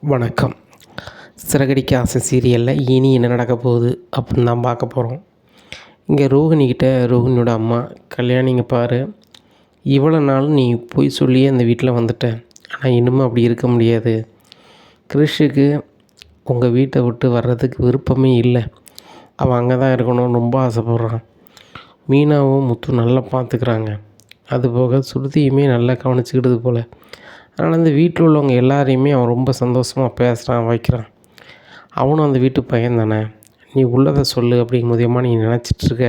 வணக்கம். சிறகடிக்க ஆசை சீரியலில் இனி என்ன நடக்க போகுது அப்படின்னு தான் பார்க்க போகிறோம். இங்கே ரோகிணிக்கிட்ட ரோகிணியோட அம்மா, கல்யாணிங்க பாரு, இவ்வளோ நாள் நீ பொய் சொல்லியே அந்த வீட்டில் வந்துட்ட. ஆனால் இன்னுமும் அப்படி இருக்க முடியாது. கிறிஷுக்கு உங்கள் வீட்டை விட்டு வர்றதுக்கு விருப்பமே இல்லை. அவன் அங்கே தான் இருக்கணும்னு ரொம்ப ஆசைப்பட்றான். மீனாவும் முத்து நல்லா பார்த்துக்கிறாங்க. அதுபோக சுருதியுமே நல்லா கவனிச்சுக்கிட்டது போல். அதனால் அந்த வீட்டில் உள்ளவங்க எல்லாரையுமே அவன் ரொம்ப சந்தோஷமாக பேசுகிறான், வைக்கிறான். அவனும் அந்த வீட்டு பையன் தானே. நீ உள்ளதை சொல்லு அப்படிங்கும்போதேம்மா நீ நினச்சிட்ருக்க,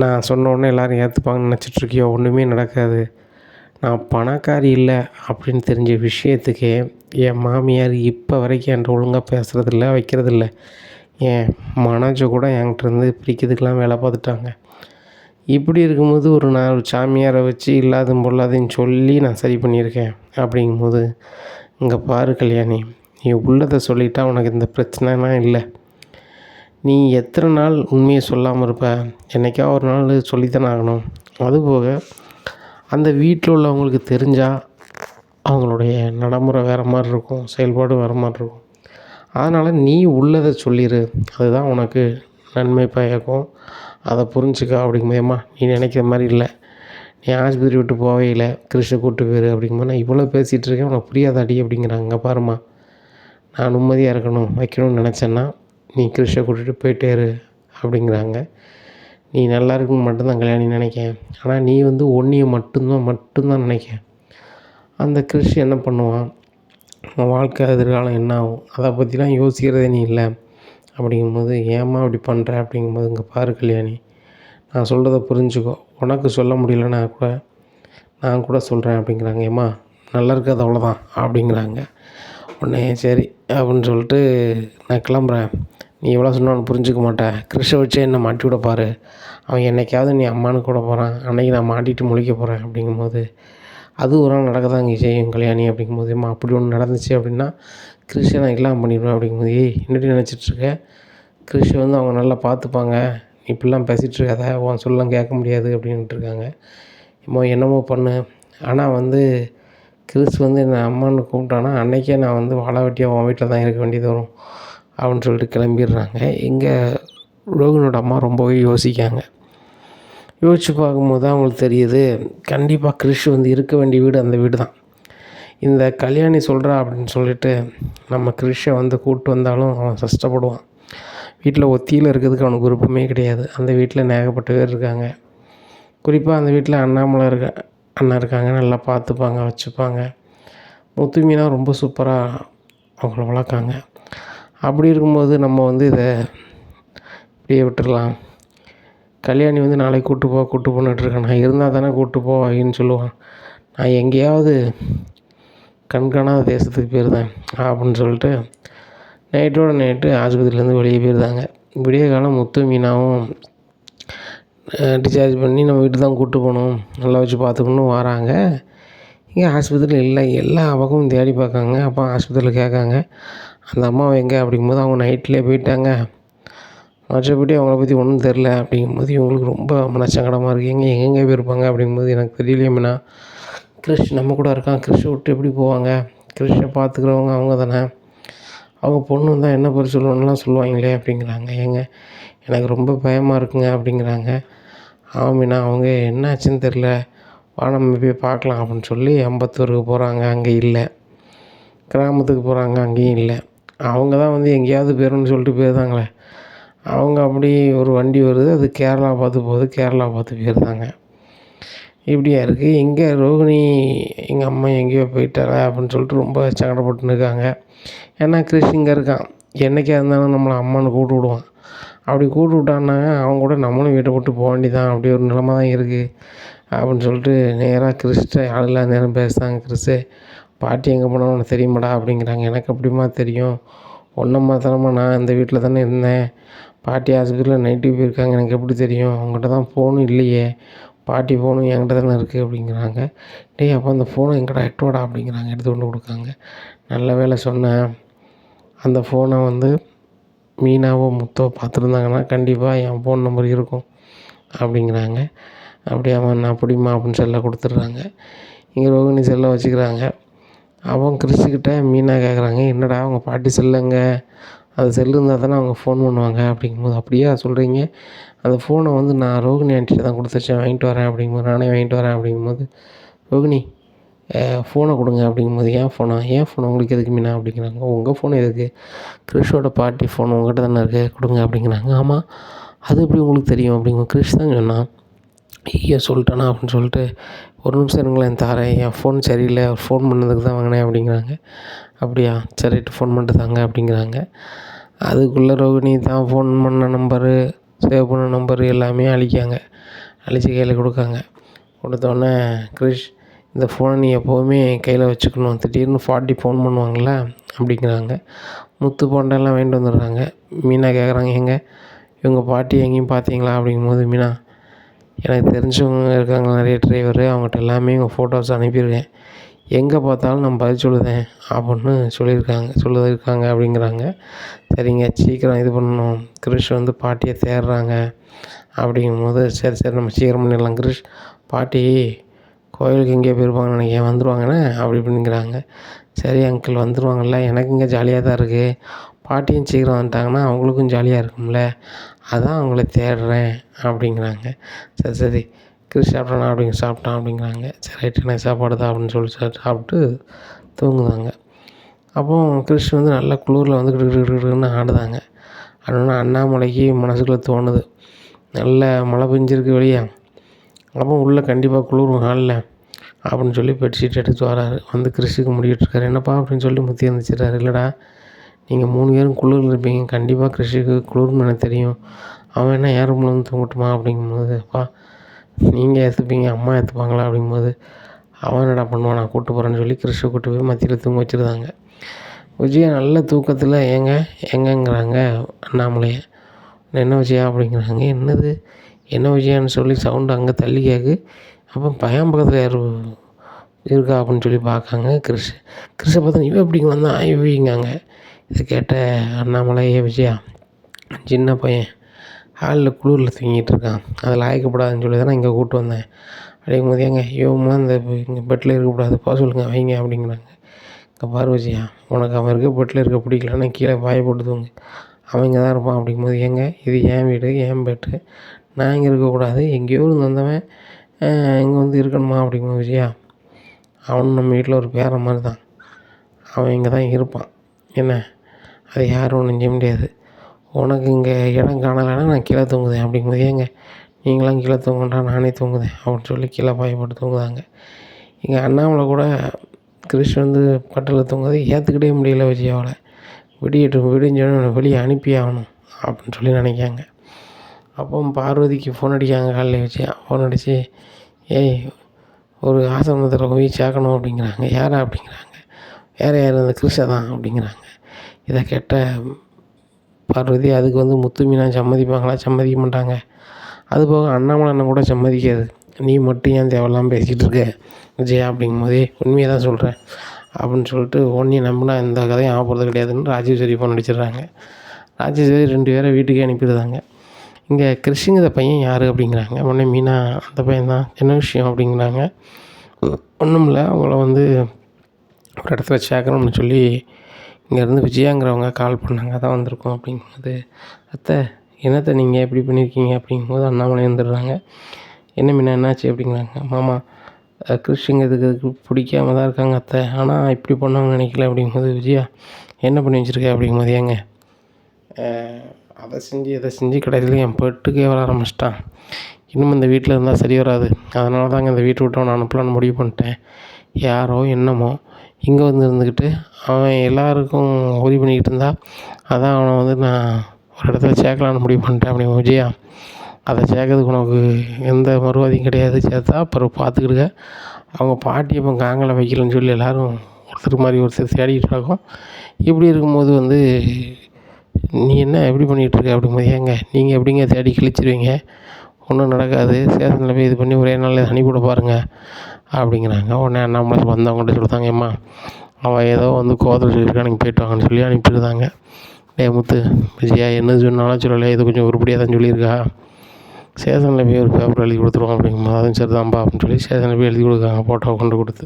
நான் சொன்ன உடனே எல்லோரும் ஏற்றுப்பாங்கன்னு நினச்சிட்ருக்கியோ? ஒன்றுமே நடக்காது. நான் பணக்காரி இல்லை அப்படின்னு தெரிஞ்ச விஷயத்துக்கே என் மாமியார் இப்போ வரைக்கும் என்கிட்ட ஒழுங்காக பேசுகிறதில்ல, வைக்கிறதில்ல. என் மனோஜை கூட என்கிட்டருந்து பிரிக்கிறதுக்கெலாம் வேலை பார்த்துட்டாங்க. இப்படி இருக்கும்போது நான் ஒரு சாமியாரை வச்சு இல்லாத பொல்லாதையும் சொல்லி நான் சரி பண்ணியிருக்கேன். அப்படிங்கும்போது இங்கே பாரு கல்யாணி, நீ உள்ளதை சொல்லிட்டா உனக்கு இந்த பிரச்சனைலாம் இல்லை. நீ எத்தனை நாள் உண்மையை சொல்லாமல் இருப்ப? என்றைக்கா ஒரு நாள் சொல்லித்தானே ஆகணும். அதுபோக அந்த வீட்டில் உள்ளவங்களுக்கு தெரிஞ்சால் அவங்களுடைய நடைமுறை வேறு மாதிரி இருக்கும், செயல்பாடு வேறு மாதிரி இருக்கும். அதனால் நீ உள்ளதை சொல்லிடு, அதுதான் உனக்கு நன்மை பயக்கும். அதை புரிஞ்சுக்கா அப்படிங்கும்போதேம்மா நீ நினைக்கிற மாதிரி இல்லை. நீ ஆஸ்பத்திரி விட்டு போவே இல்லை, கிறிஷை கூப்பிட்டு போயிரு அப்படிங்கும்போது நான் இவ்வளோ பேசிகிட்டு இருக்கேன், உனக்கு புரியாதாடி அப்படிங்கிறாங்க. பாருமா, நான் நிம்மதியாக இருக்கணும் வைக்கணும்னு நினச்சேன்னா நீ கிறிஷை கூட்டிகிட்டு போயிட்டே இரு அப்படிங்கிறாங்க. நீ நல்லா இருக்குன்னு மட்டும்தான் கல்யாணி நினைக்கேன். ஆனால் நீ ஒன்றைய மட்டும்தான் நினைக்க. அந்த கிறிஷ் என்ன பண்ணுவான், அவன் வாழ்க்கை எதிர்காலம் என்ன ஆகும், அதை பற்றிலாம் யோசிக்கிறதே நீ இல்லை. அப்படிங்கும்போது ஏம்மா அப்படி பண்ணுற அப்படிங்கும்போது இங்கே பாரு கல்யாணி, நான் சொல்கிறத புரிஞ்சுக்கோ. உனக்கு சொல்ல முடியலன்னா கூட நான் கூட சொல்கிறேன் அப்படிங்கிறாங்க. ஏம்மா நல்லா இருக்காது அவ்வளோதான் அப்படிங்கிறாங்க. உடனே சரி அப்படின்னு சொல்லிட்டு நான் கிளம்புறேன். நீ எவ்வளோ சொன்னாலும் புரிஞ்சுக்க மாட்டேன். கிறிஷை வச்சே என்னை மாட்டி விட பாரு. அவன் என்னைக்காவது நீ அம்மானு கூட போகிறான், அன்றைக்கி நான் மாட்டிட்டு முழிக்க போகிறேன் அப்படிங்கும்போது அது ஒரு நாள் நடக்க தான் இங்கே செய்யும் கல்யாணி அப்படிங்கும்போது, ஏம்மா அப்படி ஒன்று நடந்துச்சு அப்படின்னா கிறிஷை நான் இல்லாமல் பண்ணிடுவேன் அப்படிங்கும்போது, ஏய் என்னடி நினச்சிட்ருக்க, கிறிஷை அவங்க நல்லா பார்த்துப்பாங்க, நீ இப்படிலாம் பேசிகிட்ருக்காத, உன் சொல்லலாம் கேட்க முடியாது அப்படின்ட்டுருக்காங்க. என்னமோ பண்ணு, ஆனால் கிறிஸ் என்னை அம்மான்னு கூப்பிட்டானா அன்றைக்கே நான் வாழ வெட்டியாக உன் வீட்டில் தான் இருக்க வேண்டியது வரும் அப்படின்னு சொல்லிட்டு கிளம்பிடுறாங்க. இங்கே ரோகினோட அம்மா ரொம்பவே யோசிக்காங்க. யோசித்து பார்க்கும்போது தான் அவங்களுக்கு தெரியுது, கண்டிப்பாக கிறிஷ் இருக்க வேண்டிய வீடு அந்த வீடு தான். இந்த கல்யாணி சொல்கிறா அப்படின்னு சொல்லிட்டு நம்ம கிறிஷை கூப்பிட்டு வந்தாலும் அவன் கஷ்டப்படுவான். வீட்டில் ஒத்தியில் இருக்கிறதுக்கு அவனுக்கு விருப்பமே கிடையாது. அந்த வீட்டில் ஏகப்பட்ட பேர் இருக்காங்க. குறிப்பாக அந்த வீட்டில் அண்ணாமலை அண்ணா இருக்காங்க, நல்லா பார்த்துப்பாங்க, வச்சுப்பாங்க. முத்து மீனா ரொம்ப சூப்பராக அவங்கள வளர்க்காங்க. அப்படி இருக்கும்போது நம்ம இதை இப்படியே விட்டுடலாம். கல்யாணி நாளைக்கு கூட்டு போன்னுட்டுருக்கேன், நான் இருந்தால் தானே கூப்பிட்டு போவாயின்னு சொல்லுவான். நான் எங்கேயாவது கண்காணாத தேசத்துக்கு போயிருந்தேன் அப்படின்னு சொல்லிட்டு நைட்டோட நைட்டு ஆஸ்பத்திரியிலேருந்து வெளியே போயிருந்தாங்க. விடிய காலம் முத்து மீனாவும் டிஸ்சார்ஜ் பண்ணி நம்ம வீட்டுக்கு தான் கூப்பிட்டு போகணும், நல்லா வச்சு பார்த்துக்கணுன்னு வராங்க. இங்கே ஆஸ்பத்திரியில் இல்லை, எல்லா பக்கமும் தேடி பார்க்காங்க. அப்போ ஆஸ்பத்திரியில் கேட்காங்க அந்த அம்மாவை எங்கே அப்படிங்கும்போது அவங்க நைட்லேயே போயிட்டாங்க, மற்றபடி அவங்கள பற்றி ஒன்றும் தெரில அப்படிங்கும்போது இவங்களுக்கு ரொம்ப மனசங்கடமாக இருக்குது. எங்கெங்கே போயிருப்பாங்க அப்படிங்கும்போது எனக்கு தெரியலையே மீனா, கிறிஷ் நம்ம கூட இருக்கான், கிறிஷை விட்டு எப்படி போவாங்க, கிறிஷை பார்த்துக்கிறவங்க அவங்க தானே, அவங்க பொண்ணு தான் என்ன பேர் சொல்லணும்லாம் சொல்லுவாங்களே அப்படிங்கிறாங்க. எனக்கு ரொம்ப பயமாக இருக்குங்க அப்படிங்கிறாங்க. ஆமாண்ணா, அவங்க என்னாச்சுன்னு தெரில, வா நம்ம போய் பார்க்கலாம் அப்படின்னு சொல்லி அம்பத்தூருக்கு போகிறாங்க, அங்கே இல்லை. கிராமத்துக்கு போகிறாங்க, அங்கேயும் இல்லை. அவங்க தான் எங்கேயாவது போயிடணும்னு சொல்லிட்டு போயிருந்தாங்களே, அவங்க அப்படி ஒரு வண்டி வருது, அது கேரளா பார்த்து போகுது, கேரளா பார்த்து போயிருந்தாங்க. இப்படியா இருக்குது. எங்கே ரோகிணி எங்கள் அம்மா எங்கேயோ போயிட்டாரா அப்படின்னு சொல்லிட்டு ரொம்ப சங்கடப்பட்டுன்னு இருக்காங்க. ஏன்னா கிறிஷ் இங்கே இருக்கான், என்றைக்கா இருந்தாலும் நம்மளை அம்மானு கூப்பிட்டு விடுவான். அப்படி கூப்பிட்டு விட்டான்னாங்க அவங்க கூட நம்மளும் வீட்டை விட்டு போக வேண்டியதான், அப்படி ஒரு நிலமை தான் இருக்குது அப்படின்னு சொல்லிட்டு நேராக கிறிஸ்ட்ட ஆளில்லா நேரம் பேசுகிறாங்க. கிறிஸ்து, பாட்டி எங்கே போனாலும் உனக்கு தெரியுமாடா அப்படிங்கிறாங்க. எனக்கு அப்படிமா தெரியும், ஒன்றம்மா தானம்மா, நான் இந்த வீட்டில் தானே இருந்தேன், பாட்டி ஆஸ்பத்திரியில் நைட்டுக்கு போயிருக்காங்க, எனக்கு எப்படி தெரியும், அவங்ககிட்ட தான் ஃபோனும் இல்லையே, பாட்டி ஃபோனும் என்கிட்ட தானே இருக்குது அப்படிங்கிறாங்க. டேய் அப்போ அந்த ஃபோனை எங்கடா எட்டுவாடா அப்படிங்கிறாங்க. எடுத்து கொண்டு கொடுக்காங்க. நல்ல வேலை சொன்னேன், அந்த ஃபோனை மீனாவோ முத்தோ பார்த்துருந்தாங்கன்னா கண்டிப்பாக என் ஃபோன் நம்பர் இருக்கும் அப்படிங்கிறாங்க. அப்படியாம்மா நான் அப்படிமா அப்படின்னு செல்லை கொடுத்துட்றாங்க. இங்கே ரோகிணி செல்லை வச்சுக்கிறாங்க. அவன் கிறிஸ்கிட்ட மீனா கேட்குறாங்க, என்னடா அவங்க பாட்டி செல்லுங்க, அது செல்லு இருந்தால் தானே அவங்க ஃபோன் பண்ணுவாங்க அப்படிங்கும்போது, அப்படியா சொல்கிறீங்க, அந்த ஃபோனை வந்து நான் ரோகிணி ஆண்டிகிட்ட தான் கொடுத்து வச்சேன், வாங்கிட்டு வரேன் அப்படிங்கும்போது, நானே வாங்கிட்டு வரேன் அப்படிங்கும்போது, ரோகிணி ஃபோனை கொடுங்க அப்படிங்கும்போது, ஏன் ஃபோனா, ஏன் ஃபோன் உங்களுக்கு எதுக்கு மீனா அப்படிங்கிறாங்க. உங்கள் ஃபோன் எதுக்கு, கிறிஷோட பாட்டி ஃபோன் உங்கள்கிட்ட தானே இருக்குது, கொடுங்க அப்படிங்கிறாங்க. ஆமாம், அது எப்படி உங்களுக்கு தெரியும் அப்படிங்கும்போது, கிறிஷ் தான் சொன்னான். ஐயோ சொல்லிட்டானா அப்படின்னு சொல்லிட்டு, ஒரு நிமிஷம் இருங்களேன் தாரேன், என் ஃபோன் சரியில்லை, ஃபோன் பண்ணதுக்கு தான் வாங்கினேன் அப்படிங்கிறாங்க. அப்படியா சரிட்டு ஃபோன் பண்ணிட்டு தாங்க அப்படிங்கிறாங்க. அதுக்குள்ளே ரோகிணி தான் ஃபோன் பண்ண நம்பரு, சேவ் பண்ண நம்பரு எல்லாமே அழிக்காங்க. அழித்து கையில் கொடுக்காங்க. கொடுத்தோடனே கிரிஷ், இந்த ஃபோனை நீ எப்போவுமே கையில் வச்சுக்கணும், திடீர்னு பாட்டி ஃபோன் பண்ணுவாங்களே அப்படிங்கிறாங்க. முத்து போண்டெல்லாம் வாங்கிட்டு வந்துடுறாங்க. மீனா கேட்குறாங்க, ஏங்க இவங்க பாட்டி எங்கேயும் பார்த்தீங்களா அப்படிங்கும்போது, மீனா எனக்கு தெரிஞ்சவங்க இருக்காங்க நிறைய டிரைவரு, அவங்ககிட்ட எல்லாமே உங்கள் ஃபோட்டோஸ் அனுப்பியிருக்கேன், எங்கே பார்த்தாலும் நான் பதில் சொல்லுதேன் அப்படின்னு சொல்லியிருக்காங்க அப்படிங்கிறாங்க. சரிங்க சீக்கிரம் இது பண்ணணும், கிரிஷ் வந்து பாட்டியை தேடுறாங்க அப்படிங்கும்போது, சரி சரி நம்ம சீக்கிரம் பண்ணிடலாம் கிரிஷ், பாட்டி கோயிலுக்கு எங்கேயோ போயிருப்பாங்கன்னு நினைக்கிறேன், வந்துடுவாங்கண்ணே அப்படி இப்படிங்கிறாங்க. சரி அங்கிள் வந்துடுவாங்கல்ல, எனக்கு இங்கே ஜாலியாக தான் இருக்குது, பாட்டியும் சீக்கிரம் வந்துட்டாங்கன்னா அவங்களுக்கும் ஜாலியாக இருக்கும்ல, அதான் அவங்கள தேடுறேன் அப்படிங்கிறாங்க. சரி சரி கிறிஸ் சாப்பிட்டான் அப்படிங்கிறாங்க. சரி ரைட்டு எனக்கு சாப்பாடு தான் அப்படின்னு சொல்லி சாப்பிட்டு தூங்குதாங்க. அப்போது கிறிஸ் வந்து நல்ல குளிரில் வந்து கிடுன்னு ஆடுதாங்க. ஆடணுன்னா அண்ணாமலைக்கு மனசுக்குள்ளே தோணுது, நல்ல மழை பெஞ்சிருக்கு வெளியே, அப்போ உள்ளே கண்டிப்பாக குளிரும் ஹாலில் அப்படின்னு சொல்லி பெட்ஷீட் எடுத்து வராரு. வந்து கிறிஸுக்கு முடிவிட்டுருக்காரு. என்னப்பா அப்படின்னு சொல்லி முத்தி இருந்துச்சிட்றாரு. இல்லைடா, நீங்கள் 3 பேரும் குளிரில் இருப்பீங்க, கண்டிப்பாக கிறிஷுக்கு குளிர்னு எனக்கு தெரியும், அவன் என்ன ஏன் ரூமில் வந்து தூங்கட்டுமா அப்படிங்கும்போது, அப்பா நீங்கள் ஏற்றுப்பீங்க அம்மா ஏற்றுப்பாங்களா அப்படிங்கும்போது, அவன் என்னடா பண்ணுவான், நான் கூப்பிட்டு போகிறேன்னு சொல்லி கிறிஷை கூப்பிட்டு போய் மத்தியில் தூங்க வச்சுருந்தாங்க. விஜயா நல்ல தூக்கத்தில் எங்கங்கிறாங்க அண்ணாமலையை. என்ன விஜயா அப்படிங்கிறாங்க. என்னது என்ன விஜயான்னு சொல்லி சவுண்டு அங்கே தள்ளி கேட்கு. அப்போ பையன் பக்கத்தில் யார் இருக்கா அப்படின்னு சொல்லி பார்க்காங்க. கிறிஷை பார்த்தா இவன் எப்படிங்க வந்தான் இவங்காங்க. இதை கேட்ட அண்ணாமலை, விஜயா சின்ன பையன் ஹாலில் குளிரில் தூங்கிட்டு இருக்கான், அதில் ஆயக்கப்படாதுன்னு சொல்லி தான் நான் இங்கே கூப்பிட்டு வந்தேன் அப்படிங்கும்போது, ஏங்க இவங்களாம் இந்த இங்கே பெட்டில் இருக்கக்கூடாது, போக சொல்லுங்கள் வைங்க அப்படிங்கிறாங்க. இங்கே பாரு விஜயா, உனக்கு அவன் இருக்க பெட்டில் இருக்க பிடிக்கலன்னா கீழே வாயை போட்டு தூங்கு, அவன் இங்கே தான் இருப்பான் அப்படிங்கும்போது, ஏங்க இது என் வீடு என் பெட்டு, நான் இங்கே இருக்கக்கூடாது, எங்கேயோ இருந்து வந்தவன் இங்கே வந்து இருக்கணுமா அப்படிங்கும்போது, விஜயா அவனும் நம்ம வீட்டில் ஒரு பேரன் மாதிரி தான், அவன் இங்கே தான் இருப்பான், என்ன அது யாரும் ஒன்றும் செய்ய முடியாது, உனக்கு இங்கே இடம் காணலைன்னா நான் கீழே தூங்குதேன் அப்படிங்கும்போது, ஏங்க நீங்களாம் கீழே தூங்குண்டா நானே தூங்குதேன் அப்படின்னு சொல்லி கீழே பாய போட்டு தூங்குதாங்க. இங்கே அண்ணாமலை கூட கிறிஷ் வந்து பட்டில் தூங்குறதை ஏற்றுக்கிட்டே முடியல விஜயாவில். விடிஞ்சோன்னு வெளியே அனுப்பி ஆகணும் அப்படின்னு சொல்லி நினைக்காங்க. அப்போ பார்வதிக்கு ஃபோன் அடிக்காங்க. காலையில் விஜயா ஃபோன் அடித்து, ஏய் ஒரு ஆசிரமத்தில் போய் சேர்க்கணும் அப்படிங்கிறாங்க. யாரா அப்படிங்கிறாங்க. வேறு யார், அந்த கிறிஷை தான் அப்படிங்கிறாங்க. இதை கேட்ட பார்வதி, அதுக்கு வந்து முத்து மீனா சம்மதிப்பாங்களா, சம்மதிக்க மாட்டாங்க, அதுபோக அண்ணாமலை அண்ணன் கூட சம்மதிக்காது, நீ மட்டும் ஏன் தேவையில்லாமல் பேசிகிட்டு இருக்க விஜயா அப்படிங்கும்போதே, உண்மையை தான் சொல்கிறேன் அப்படின்னு சொல்லிட்டு, ஒன்றையும் நம்பினா இந்த கதையும் ஆகிறது கிடையாதுன்னு ராஜேஸ்வரி ஃபோன் அடிச்சிடுறாங்க. ராஜேஸ்வரி 2 பேரை வீட்டுக்கே அனுப்பிடுறாங்க. இங்கே கிறிஷுங்கிற பையன் யார் அப்படிங்கிறாங்க. உடனே மீனா, அந்த பையன் தான், என்ன விஷயம் அப்படிங்கிறாங்க. ஒன்றும் இல்லை, அவங்கள வந்து ஒரு இடத்துல சேர்க்கணும்னு சொல்லி இங்கேருந்து விஜயாங்கிறவங்க கால் பண்ணாங்க, அதான் வந்திருக்கோம் அப்படிங்கும்போது, அத்தை என்னத்தை நீங்கள் எப்படி பண்ணியிருக்கீங்க அப்படிங்கும்போது அண்ணாமலை வந்துடுறாங்க. என்ன மீனா என்னாச்சு அப்படிங்கிறாங்க. மாமா கிறிஷுங்கிறதுக்கு பிடிக்காம தான் இருக்காங்க அத்தை, ஆனால் இப்படி பண்ணாங்கன்னு நினைக்கல அப்படிங்கும்போது, விஜயா என்ன பண்ணி வச்சுருக்க அப்படிங்கும்போது, ஏங்க அதை செஞ்சு கடைசியில் என் பெட்டுக்கே வர ஆரம்பிச்சிட்டான், இன்னும் இந்த வீட்டில் இருந்தால் சரி வராது, அதனால தாங்க இந்த வீட்டை விட்டு அவனை அனுப்பலான்னு முடிவு பண்ணிட்டேன், யாரோ என்னமோ இங்கே வந்து இருந்துக்கிட்டு அவன் எல்லாருக்கும் உதவி பண்ணிக்கிட்டு இருந்தா, அதான் அவனை வந்து நான் ஒரு இடத்துல சேர்க்கலான்னு முடிவு பண்ணிட்டேன் அப்படிங்க. விஜயா அதை சேர்க்கறதுக்கு உனக்கு எந்த மறுவாதியும் கிடையாது, சேர்த்தா அப்புறம் பார்த்துக்கிடுங்க, அவங்க பாட்டி இப்போ காங்கலை வைக்கலன்னு சொல்லி எல்லோரும் ஒருத்தர் தேடிக்கிட்டு இருக்கோம், இப்படி இருக்கும்போது வந்து நீ என்ன எப்படி பண்ணிகிட்ருக்க அப்படிங்கும்போது, ஏங்க நீங்கள் எப்படிங்க தேடி கிழிச்சிருவீங்க, ஒன்றும் நடக்காது, ஸ்டேஷனில் போய் இது பண்ணி ஒரே நாளில் அனுப்பிவிட பாருங்கள் அப்படிங்கிறாங்க. உடனே அண்ணாமலை வந்தவங்கள்ட்ட சொல்லிட்டாங்க, ஏம்மா அவன் ஏதோ வந்து கோதல் சொல்லியிருக்கா, நீங்கள் போய்ட்டு வாங்கன்னு சொல்லி அனுப்பிடுதாங்க. முத்து விஜயா என்ன சொன்னாலும் சொல்லலை, இது கொஞ்சம் உருப்படியாக தான் சொல்லியிருக்கா, ஸ்டேஷனில் போய் ஒரு பேப்பர் எழுதி கொடுத்துருவோம் அப்படிங்கும்போது, அதுவும் சரி தான்ப்பா அப்படின்னு சொல்லி ஸ்டேஷனில் போய் எழுதி கொடுக்காங்க, ஃபோட்டோவை கொண்டு கொடுத்து.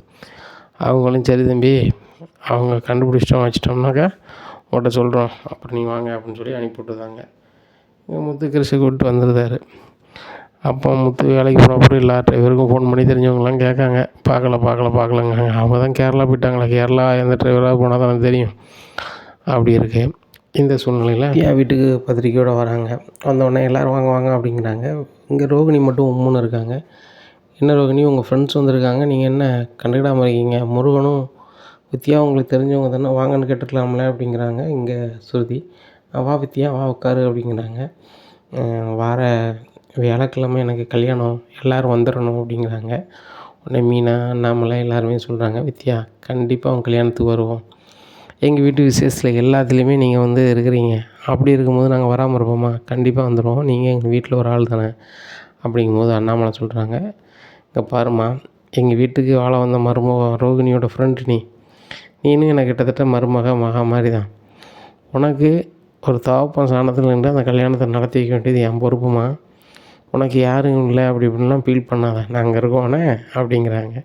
அவங்களும் சரி தம்பி அவங்க கண்டுபிடிச்சிட்டோம் வச்சிட்டோம்னாக்கா உங்கள்கிட்ட சொல்கிறோம், அப்புறம் நீங்கள் வாங்க அப்படின்னு சொல்லி அனுப்பி விட்டுதாங்க. இங்கே முத்து கிறிஸை கூப்பிட்டு வந்துருந்தார். அப்போ முத்து வேலைக்கு போனப்போ எல்லா டிரைவருக்கும் ஃபோன் பண்ணி தெரிஞ்சவங்களாம் கேட்காங்க, பார்க்கலங்காங்க. அவங்க தான் கேரளா போயிட்டாங்களே, கேரளா எந்த டிரைவராக போனால் தான் எனக்கு தெரியும். அப்படி இருக்கு. இந்த சூழ்நிலையில் என் வீட்டுக்கு பத்திரிக்கையோடு வராங்க. வந்தோடனே எல்லோரும் வாங்க அப்படிங்கிறாங்க. இங்கே ரோகிணி மட்டும் உம்முன்னு இருக்காங்க. என்ன ரோகிணி, உங்கள் ஃப்ரெண்ட்ஸ் வந்திருக்காங்க, நீங்கள் என்ன கண்டுக்கிடாமல் இருக்கீங்க? முருகனும் வித்யா உங்களுக்கு தெரிஞ்சவங்க தானே, வாங்கன்னு கேட்டுக்கலாம்ல அப்படிங்கிறாங்க. இங்கே ஸ்ருதி, வா வித்யா வா உட்காரு அப்படிங்கிறாங்க. வார வியாழக்கிழமை எனக்கு கல்யாணம், எல்லோரும் வந்துடணும் அப்படிங்கிறாங்க. உடனே மீனா, அண்ணாமலை எல்லாருமே சொல்கிறாங்க, வித்யா கண்டிப்பாக அவங்க கல்யாணத்துக்கு வருவோம், எங்கள் வீட்டு விசேஷத்தில் எல்லாத்துலேயுமே நீங்கள் வந்து இருக்கிறீங்க, அப்படி இருக்கும்போது நாங்கள் வராமல் இருப்போமா? கண்டிப்பாக வந்துடுவோம், நீங்கள் எங்கள் வீட்டில் ஒரு ஆள் தானே அப்படிங்கும்போது அண்ணாமலை சொல்கிறாங்க, இங்கே பாருமா, எங்கள் வீட்டுக்கு வாழ வந்த மருமக ரோகிணியோட ஃப்ரெண்டு நீனும் எனக்கு கிட்டத்தட்ட மகா மாதிரி தான். உனக்கு ஒரு தகப்பன் சாணத்தில் நின்று அந்த கல்யாணத்தை நடத்தி வைக்க வேண்டியது என் பொறுப்புமா. உனக்கு யாரும் இல்லை அப்படி இப்படின்லாம் ஃபீல் பண்ணாத, நாங்கள் இருக்கோண்ணே அப்படிங்கிறாங்க.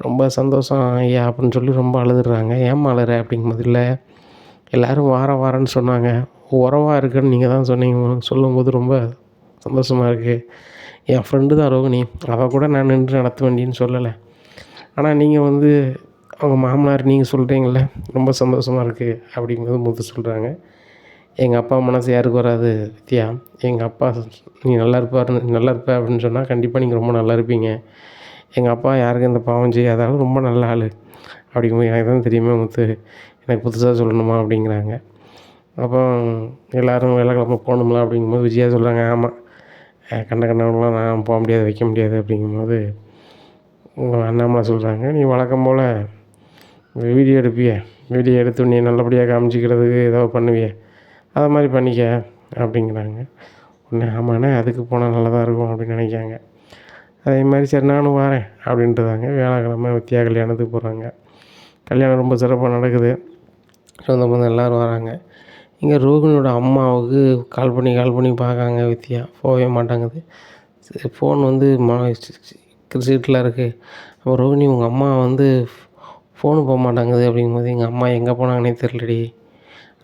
ரொம்ப சந்தோஷம் ஐயா அப்படின்னு சொல்லி ரொம்ப அழுதுடுறாங்க. ஏம்மா அழுற அப்படிங்கும்போது, இல்லை எல்லோரும் வாரேன்னு சொன்னாங்க, உறவாக இருக்குன்னு நீங்கள் தான் சொன்னீங்க, சொல்லும்போது ரொம்ப சந்தோஷமாக இருக்குது. என் ஃப்ரெண்டு தான் ரோகிணி, அவள் கூட நான் நின்று நடத்த வேண்டியன்னு சொல்லலை, ஆனால் நீங்கள் வந்து அவங்க மாமனார் நீங்கள் சொல்கிறீங்கள, ரொம்ப சந்தோஷமாக இருக்குது அப்படிங்கும்போது முத்து சொல்கிறாங்க, எங்கள் அப்பா மனசு யாருக்கு வராது வித்யா, எங்கள் அப்பா நீ நல்லா இருப்ப அப்படின்னு சொன்னால் கண்டிப்பாக நீங்கள் ரொம்ப நல்லா இருப்பீங்க. எங்கள் அப்பா யாருக்கும் இந்த பாவம் செய்யாதாலும் ரொம்ப நல்ல ஆள் அப்படிங்கும்போது, எனக்கு தான் தெரியுமே முத்து, எனக்கு புதுசாக சொல்லணுமா அப்படிங்கிறாங்க. அப்போ எல்லோரும் வெள்ளிக்கிழமை போகணும்ல அப்படிங்கும்போது விஜயா சொல்கிறாங்க, ஆமாம் கண்டவங்களாம் நான் போக முடியாது வைக்க முடியாது அப்படிங்கும்போது அண்ணாமலை சொல்கிறாங்க, நீ வழக்கம் போல் வீடியோ வீடியோ எடுத்து நீ நல்லபடியாக காமிச்சிக்கிறதுக்கு ஏதோ பண்ணுவிய, அதை மாதிரி பண்ணிக்க அப்படிங்கிறாங்க. உடனே ஆமாண்ணே அதுக்கு போனால் நல்லா தான் இருக்கும் அப்படின்னு நினைக்காங்க. அதே மாதிரி சரி நானும் வரேன் அப்படின்ட்டு தாங்க வியாழக்கிழமை வித்யா கல்யாணத்துக்கு போகிறாங்க. கல்யாணம் ரொம்ப சிறப்பாக நடக்குது. சொந்த பந்தம் எல்லோரும் வராங்க. இங்கே ரோகிணியோட அம்மாவுக்கு கால் பண்ணி பார்க்காங்க வித்யா, போகவே மாட்டாங்குது. ஃபோன் வந்து கிரிசிட்டில் இருக்குது. அப்போ ரோகிணி, உங்கள் அம்மா வந்து ஃபோனு போக மாட்டாங்குது அப்படிங்கும்போது, எங்கள் அம்மா எங்கே போனாங்கன்னே தெரிலடி,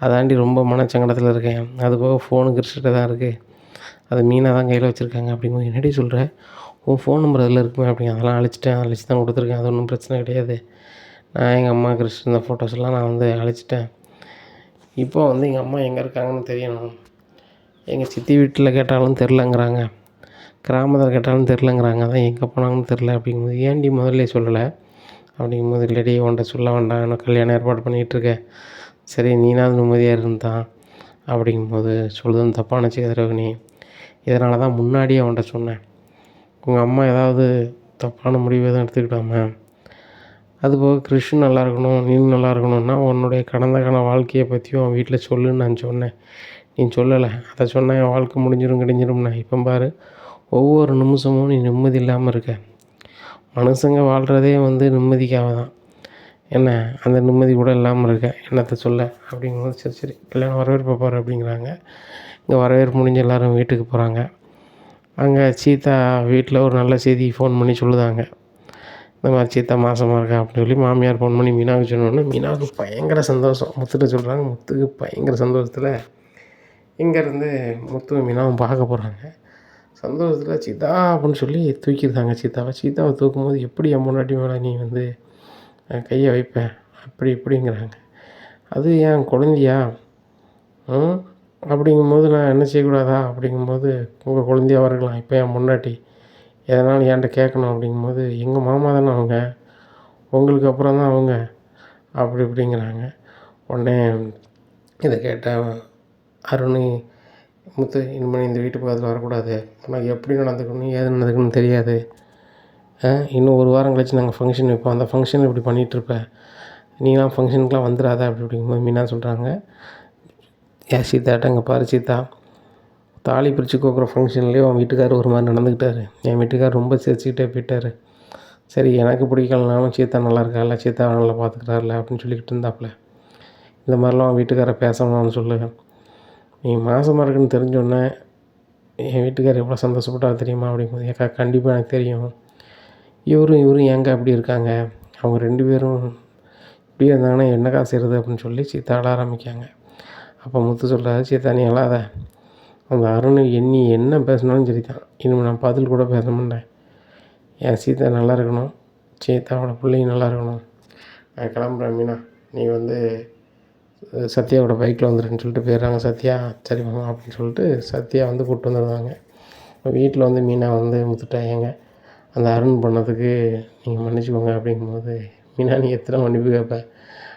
அதாண்டி ரொம்ப மனச்சங்கடத்தில் இருக்கேன், அது போக ஃபோனு கிரிசிட்டில் தான் இருக்குது, அது மீனாக தான் கையில் வச்சுருக்காங்க அப்படிங்கும்போது, என்னடி சொல்கிற, உன் ஃபோன் நம்பர் அதில் இருக்குமே அப்படிங்க, அதெல்லாம் அழிச்சு தான் கொடுத்துருக்கேன், அது ஒன்றும் பிரச்சனை கிடையாது, நான் எங்கள் அம்மா கிறிஸ்ட் இந்த ஃபோட்டோஸ்லாம் நான் வந்து அழிச்சிட்டேன், இப்போ வந்து எங்கள் அம்மா எங்கே இருக்காங்கன்னு தெரியணும், எங்கள் சித்தி வீட்டில் கேட்டாலும் தெரிலங்கிறாங்க, கிராமத்தில் கேட்டாலும் தெரிலங்கிறாங்க, அதான் எங்கே போனாங்கன்னு தெரில அப்படிங்கும்போது, ஏன்டி முதல்ல சொல்லலை அப்படிங்கும்போது, இல்லடி உன்ட்ட சொல்ல வேண்டாம், நான் கல்யாணம் ஏற்பாடு பண்ணிகிட்ருக்கேன், சரி நீனாவது நிம்மதியாக இருந்தான் அப்படிங்கும்போது, சொல்லுதுன்னு தப்பாக நினச்சிக்காத ரோகிணி, இதனால தான் முன்னாடியே அவன்கிட்ட சொன்னேன், உங்கள் அம்மா ஏதாவது தப்பான முடிவு எதுவும் எடுத்துக்கிட்டாம, அதுபோக கிறிஷும் நல்லா இருக்கணும், நீயும் நல்லா இருக்கணும்னா உன்னுடைய கடந்த வாழ்க்கையை பற்றியும் அவன் வீட்டில் சொல்லுன்னு நான் சொன்னேன், நீ சொல்லலை, அதை சொன்னால் என் வாழ்க்கை முடிஞ்சிரும்னா, இப்போ பாரு ஒவ்வொரு நிமிஷமும் நீ நிம்மதி இல்லாமல் இருக்க, மனுஷங்க வாழ்கிறதே வந்து நிம்மதிக்காக தான், என்ன அந்த நிம்மதி கூட இல்லாமல் இருக்கேன், என்னத்தை சொல்ல அப்படிங்கும்போது, சரி கல்யாணம் வரவேற்பு பாரு அப்படிங்கிறாங்க. இங்கே வரவேற்பு முடிஞ்சு எல்லோரும் வீட்டுக்கு போகிறாங்க. அங்கே சீதா வீட்டில் ஒரு நல்ல செய்தி ஃபோன் பண்ணி சொல்லுதாங்க, இந்த மாதிரி சீதா மாதமாக இருக்கா அப்படின்னு சொல்லி மாமியார் ஃபோன் பண்ணி மீனாவுக்கு சொன்னோன்னே, மீனாவுக்கு பயங்கர சந்தோஷம். முத்துகிட்ட சொல்கிறாங்க, முத்துக்கு பயங்கர சந்தோஷத்தில் இங்கேருந்து முத்து மீனாவும் பார்க்க போகிறாங்க. சந்தோஷத்தில் சீதா அப்படின்னு சொல்லி தூக்கிடுதாங்க சீதாவை தூக்கும்போது, எப்படி என் முன்னாடி மேலே நீ வந்து கையை வைப்பேன் அப்படி இப்படிங்கிறாங்க, அது ஏன் குழந்தையா அப்படிங்கும்போது நான் என்ன செய்யக்கூடாதா அப்படிங்கும்போது, உங்கள் குழந்தையாக இருக்கலாம், இப்போ என் முன்னாடி எதனாலும் என்கிட்ட கேட்கணும் அப்படிங்கும்போது, எங்கள் மாமா தானே அவங்க, உங்களுக்கு அப்புறம் தான் அவங்க அப்படி இப்படிங்கிறாங்க. உடனே இதை கேட்டேன் அருண், முத்து இனிமேல் இந்த வீட்டு பக்கத்தில் வரக்கூடாது, உனக்கு எப்படி நடந்துக்கணும் ஏது நடந்துக்கணும்னு தெரியாது, இன்னும் ஒரு வாரம் கழிச்சு நாங்கள் ஃபங்க்ஷன் வைப்போம், அந்த ஃபங்க்ஷனில் இப்படி பண்ணிகிட்ருப்பேன், நீங்களாம் ஃபங்க்ஷனுக்குலாம் வந்துடாத அப்படி அப்படிங்கும்போது மீனா சொல்கிறாங்க, சீதாட்ட இங்கே பாரு சீதா, தாலி பிரித்து கோக்குற ஃபங்க்ஷன்லேயே அவன் வீட்டுக்காரர் ஒரு மாதிரி நடந்துக்கிட்டார், என் வீட்டுக்காரர் ரொம்ப சிரிச்சுக்கிட்டே போயிட்டார், சரி எனக்கு பிடிக்கலனாலும் சீதா நல்லா இருக்கால, சீதா நல்லா பார்த்துக்கிறாருல அப்படின்னு சொல்லிக்கிட்டு இருந்தாப்புல, இந்த மாதிரிலாம் அவன் வீட்டுக்காரர் பேசணும்னு சொல்லுவேன், நீ மாதமாக இருக்குன்னு தெரிஞ்சோடனே என் வீட்டுக்காரர் எவ்வளோ சந்தோஷப்பட்டார் தெரியுமா அப்படிங்கும்போது, ஏக்கா கண்டிப்பாக எனக்கு தெரியும், இவரும் ஏங்க அப்படி இருக்காங்க, அவங்க 2 பேரும் இப்படியே இருந்தாங்கன்னா என்னக்கா செய்கிறது அப்படின்னு சொல்லி சீதா அழ ஆரம்பிக்காங்க. அப்போ முத்து சொல்கிறாரு, சீதா நீ அழாத, அந்த அருண் நீ என்ன பேசினாலும் சரி தான், இனிமேல் நான் பதில் கூட பேச மாட்டேன். என் சீதா நல்லா இருக்கணும், சீதாவோட பிள்ளைங்க நல்லா இருக்கணும். நான் கிளம்புறேன் மீனா, நீ வந்து சத்யாவோட பைக்கில் வந்துடுன்னு சொல்லிட்டு போயிடுறாங்க. சத்யா சரி மாமா அப்படின்னு சொல்லிட்டு சத்யா வந்து கூப்பிட்டு வந்துடுவாங்க. வீட்டில் வந்து மீனா வந்து முத்துட்டா, ஏங்க அந்த அருண் பண்ணதுக்கு நீங்கள் மன்னிச்சுக்கோங்க அப்படிங்கும்போது, மீனா நீ எத்தனை மன்னிப்பு கேட்பேன்,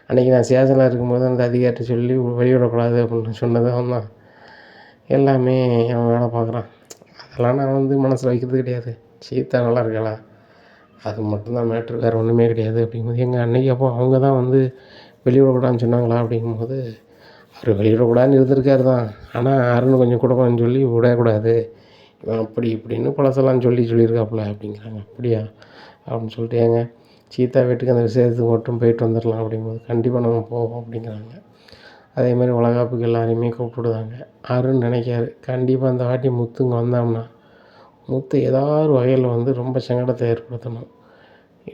அன்றைக்கி நான் ஸ்டேஷனில் இருக்கும்போது அந்த அதிகாரிட்ட சொல்லி வெளியிடக்கூடாது அப்படின்னு சொன்னது அவன் தான். எல்லாமே அவன் வேலை பார்க்குறான். அதெல்லாம் நான் வந்து மனசில் வைக்கிறது கிடையாது. சீதா நல்லா இருக்காளா, அது மட்டும்தான் மேட்ரு, வேறு ஒன்றுமே கிடையாது அப்படிங்கும்போது, எங்கள் அன்றைக்கி அப்போ அவங்க தான் வந்து வெளியிடக்கூடாதுன்னு சொன்னாங்களா அப்படிங்கும்போது, அவர் வெளியிடக்கூடாதுன்னு இருந்திருக்காரு தான். ஆனால் அருண் கொஞ்சம் கொடுக்கணும்னு சொல்லி விடக்கூடாது, இவன் அப்படி இப்படின்னு பழசெல்லாம் சொல்லியிருக்காப்புல அப்படிங்கிறாங்க. அப்படியா அப்படின்னு சொல்லிட்டு, ஏங்க சீதா வீட்டுக்கு அந்த விசேஷத்துக்கு மட்டும் போயிட்டு வந்துடலாம் அப்படிங்கும்போது, கண்டிப்பாக நம்ம போவோம் அப்படிங்கிறாங்க. அதேமாதிரி வளகாப்புக்கு எல்லாரையுமே கூப்பிட்டுடுதாங்க. அருண் நினைக்காரு, கண்டிப்பாக அந்த வாட்டி முத்துங்க வந்தோம்னா முத்து ஏதாவது வகையில் வந்து ரொம்ப சங்கடத்தை ஏற்படுத்தணும்,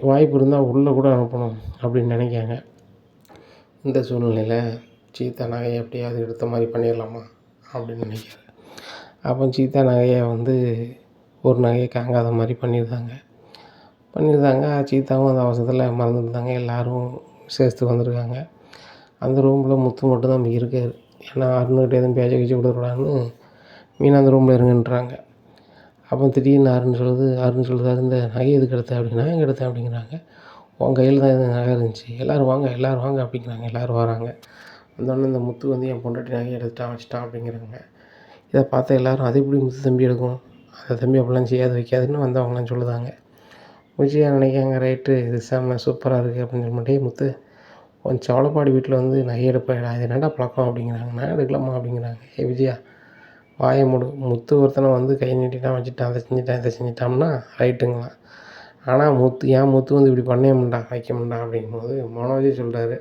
வாய்ப்பு இருந்தால் உள்ளே கூட அனுப்பணும் அப்படின்னு நினைக்காங்க. இந்த சூழ்நிலையில் சீதா நகையை எப்படியாவது எடுத்த மாதிரி பண்ணிடலாமா அப்படின்னு நினைக்கிறாரு. அப்போ சீதா நகையை வந்து ஒரு நகையை காங்காத மாதிரி பண்ணியிருந்தாங்க. சீதாவும் அந்த அவசரத்தில் மறந்துருந்தாங்க. எல்லோரும் விசேஷத்துக்கு வந்திருக்காங்க. அந்த ரூமில் முத்து மட்டும்தான் அப்படி இருக்கார். ஏன்னா அருண்கிட்ட எதுவும் பேச்ச கீச்ச விடக்கூடாதுன்னு மீனா அந்த ரூமில் இருங்கன்றாங்க. அப்போ திடீர்னு அருண் சொல்லுதாரு, இந்த நகை எதுக்கு எடுத்தேன் அப்படின்னா, எங்கே எடுத்தேன் அப்படிங்கிறாங்க. உன் கையில் தான் எதுவும் நகை இருந்துச்சு, எல்லோரும் வாங்க அப்படிங்கிறாங்க. எல்லோரும் வராங்க. வந்தோடனே இந்த முத்து வந்து என் பொண்டாட்டி நகையை எடுத்துட்டான் வச்சுட்டான் அப்படிங்கிறாங்க. இதை பார்த்த எல்லோரும், அது எப்படி முத்து தம்பி எடுக்கும், அந்த தம்பி அப்படிலாம் செய்யாது வைக்காதுன்னு வந்தவங்களாம் சொல்லுதாங்க. விஜயா நினைக்காங்க, ரைட்டு இது செம்ம சூப்பராக இருக்குது அப்படின்னு சொல்லிட்டு, முத்து உன் சவளப்பாடி வீட்டில் வந்து நகை எடுப்பேடா, இது என்னடா பழக்கம் அப்படிங்கிறாங்க. நான் எடுக்கலாமா அப்படிங்கிறாங்க. விஜயா வாயை மூடு, முத்து ஒருத்தனை வந்து கை நீட்டிட்டான் வச்சுட்டான், அதை செஞ்சுட்டான் இதை செஞ்சிட்டான்னா ரைட்டுங்களாம். ஆனால் முத்து வந்து இப்படி பண்ணவே மாட்டான் வைக்க மாட்டான் அப்படிங்கும்போது மனோஜே சொல்கிறாரு,